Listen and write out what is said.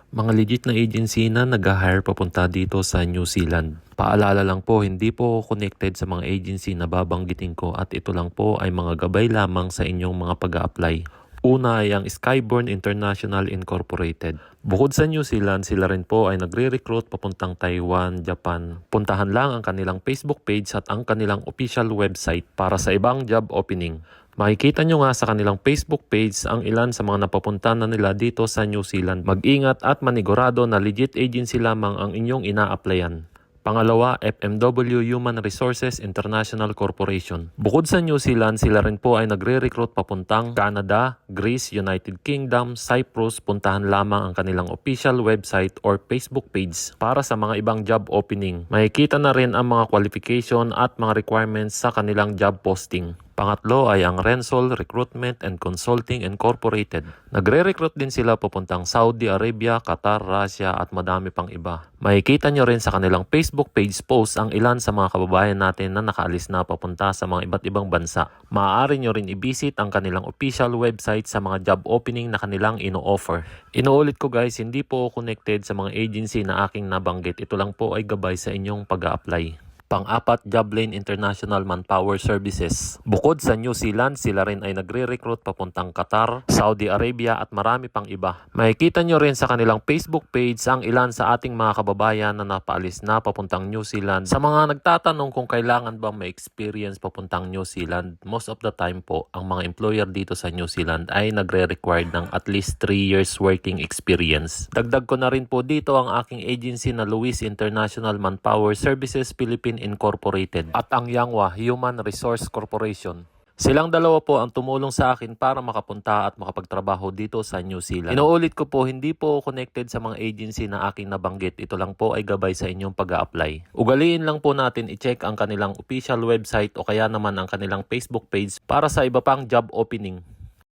Mga legit na agency na nag-hire papunta dito sa New Zealand. Paalala lang po, hindi po connected sa mga agency na babanggitin ko at ito lang po ay mga gabay lamang sa inyong mga pag-a-apply. Una ay ang Skyborn International Incorporated. Bukod sa New Zealand, sila rin po ay nagre-recruit papuntang Taiwan, Japan. Puntahan lang ang kanilang Facebook page at ang kanilang official website para sa ibang job opening. Makikita nyo nga sa kanilang Facebook page ang ilan sa mga napapunta na nila dito sa New Zealand. Mag-ingat at manigurado na legit agency lamang ang inyong ina-applyan. Pangalawa, FMW Human Resources International Corporation. Bukod sa New Zealand, sila rin po ay nagre-recruit papuntang Canada, Greece, United Kingdom, Cyprus. Puntahan lamang ang kanilang official website or Facebook page para sa mga ibang job opening. Makikita na rin ang mga qualification at mga requirements sa kanilang job posting. Pangatlo ay ang Rensol Recruitment and Consulting Incorporated. Nagre-recruit din sila papuntang Saudi Arabia, Qatar, Russia at madami pang iba. Makikita nyo rin sa kanilang Facebook page post ang ilan sa mga kababayan natin na nakaalis na papunta sa mga iba't ibang bansa. Maaari nyo rin i-visit ang kanilang official website sa mga job opening na kanilang ino-offer. Inuulit ko guys, hindi po connected sa mga agency na aking nabanggit. Ito lang po ay gabay sa inyong pag-a-apply. Pang-apat, Joblane International Manpower Services. Bukod sa New Zealand, sila rin ay nagre-recruit papuntang Qatar, Saudi Arabia at marami pang iba. Makikita nyo rin sa kanilang Facebook page ang ilan sa ating mga kababayan na napaalis na papuntang New Zealand. Sa mga nagtatanong kung kailangan ba may experience papuntang New Zealand, most of the time po, ang mga employer dito sa New Zealand ay nagre-required ng at least 3 years working experience. Dagdag ko na rin po dito ang aking agency na Luis International Manpower Services Philippines Incorporated at ang Yangwa Human Resource Corporation. Silang dalawa po ang tumulong sa akin para makapunta at makapagtrabaho dito sa New Zealand. Inuulit ko po, hindi po connected sa mga agency na aking nabanggit. Ito lang po ay gabay sa inyong pag-a-apply. Ugaliin lang po natin i-check ang kanilang official website o kaya naman ang kanilang Facebook page para sa iba pang job opening.